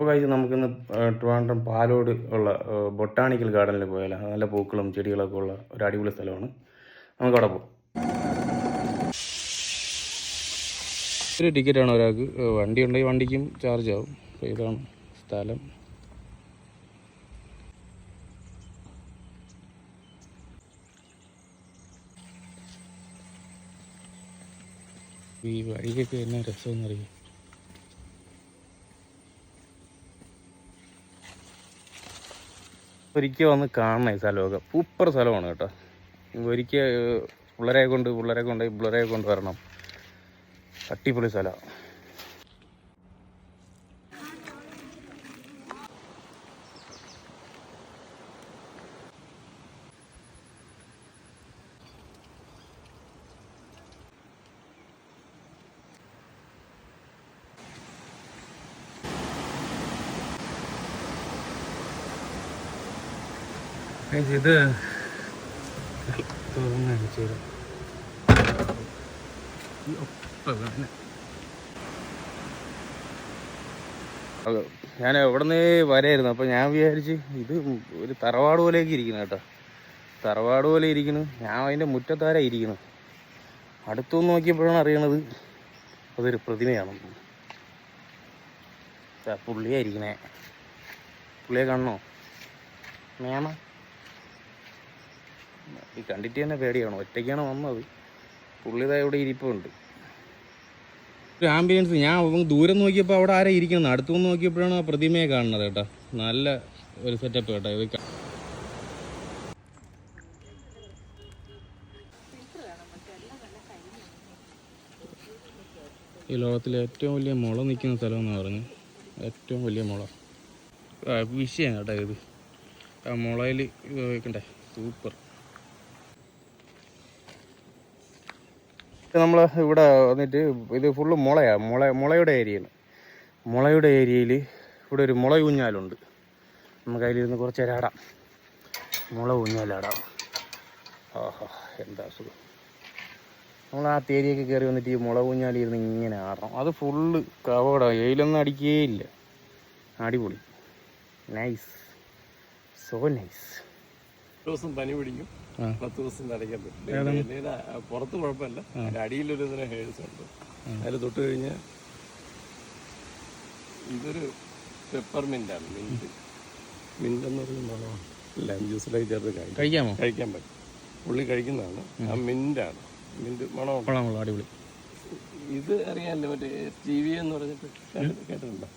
അപ്പോൾ കഴിച്ച് നമുക്കിന്ന് ട്രിവാൻഡ്രം പാലോട് ഉള്ള ബൊട്ടാണിക്കൽ ഗാർഡനിൽ പോയാൽ നല്ല പൂക്കളും ചെടികളൊക്കെ ഉള്ള ഒരു അടിപൊളി സ്ഥലമാണ്. നമുക്കവിടെ പോകും. ഒരു ടിക്കറ്റാണ് ഒരാൾക്ക്. വണ്ടി ഉണ്ടെങ്കിൽ വണ്ടിക്കും ചാർജ് ആവും. അപ്പോൾ ഇതാണ് സ്ഥലം. ഈ വഴിക്കൊക്കെ എന്നാ രസമെന്നറിയാം. ഒരിക്കൽ വന്ന് കാണണം ഈ സ്ഥലമൊക്കെ. സൂപ്പർ സ്ഥലമാണ് കേട്ടോ. ഒരിക്കൽ പിള്ളേരെ കൊണ്ട് വരണം. അടിപൊളി സ്ഥലമാണ്. ഇത് ഞാൻ എവിടെ നിന്ന് വരായിരുന്നു. അപ്പോൾ ഞാൻ വിചാരിച്ച് ഇത് ഒരു തറവാട് പോലെയൊക്കെ ഇരിക്കുന്നു കേട്ടോ. തറവാട് പോലെ ഇരിക്കുന്നു. ഞാൻ അതിൻ്റെ മുറ്റത്താരാ ഇരിക്കുന്നു. അടുത്തൊന്ന് നോക്കിയപ്പോഴാണ് അറിയണത് അതൊരു പ്രതിമയാണ്. പുള്ളിയായിരിക്കണേ. പുള്ളിയെ കാണണോ മേമ? ഈ കണ്ടിട്ട് തന്നെ പേടിയാണോ? ഒറ്റയ്ക്കാണ് വന്നത്. പുള്ളിതാ ഇവിടെ ഇരിപ്പുണ്ട്. ഒരു ആംബിയൻസ്. ഞാൻ ദൂരം നോക്കിയപ്പോൾ അവിടെ ആരാ ഇരിക്കുന്നത്. അടുത്തുനിന്ന് നോക്കിയപ്പോഴാണ് ആ പ്രതിമയെ കാണുന്നത് കേട്ടോ. നല്ല ഒരു സെറ്റപ്പ് കേട്ടോ ഇത്. ഈ ലോകത്തിലെ ഏറ്റവും വലിയ മുള നിൽക്കുന്ന സ്ഥലമെന്ന് പറഞ്ഞു. ഏറ്റവും വലിയ മുള വിഷയം കേട്ടോ ഇത്. ആ മുളയിൽ ഇത് വയ്ക്കണ്ടേ. സൂപ്പർ. നമ്മൾ ഇവിടെ വന്നിട്ട് ഇത് ഫുള്ള് മുളയാണ്. മുളയുടെ ഏരിയയാണ്. മുളയുടെ ഏരിയയിൽ ഇവിടെ ഒരു മുള ഊഞ്ഞാലുണ്ട്. നമുക്ക് അതിലിരുന്ന് കുറച്ച് നേരം ആടാം. മുള ഊഞ്ഞാലാടാം. ആഹാ എന്താ സുഖം. നമ്മൾ ആ തേരിയൊക്കെ കയറി വന്നിട്ട് ഈ മുള ഊഞ്ഞാലിരുന്ന് ഇങ്ങനെ ആടണം. അത് ഫുള്ള് കവടാണ്. വെയിലൊന്നും അടിക്കുകയില്ല. അടിപൊളി. നൈസ്. So nice. ദിവസം പനി പിടിക്കും. 10 ദിവസം നനയ്ക്കാൻ പറ്റും. പുറത്ത് കുഴപ്പമില്ല. അടിയിലൊരു ഹെയർസ് ഉണ്ട്. അതിൽ തൊട്ട് കഴിഞ്ഞാൽ ഇതൊരു പെപ്പർമിൻ്റാണ്. മിൻ്റ് എന്ന് പറയുന്ന മണമാണ്. ലൈം ജ്യൂസിലേക്ക് ചേർത്ത് കഴിക്കാൻ പറ്റും. പുള്ളി കഴിക്കുന്നതാണ്. ആ മിൻ്റാണ്. മിൻ്റ് മണം അടിപൊളി. ഇത് അറിയാമല്ലോ, മറ്റേ TV എന്ന് പറഞ്ഞിട്ട് കേട്ടിട്ടുണ്ടോ?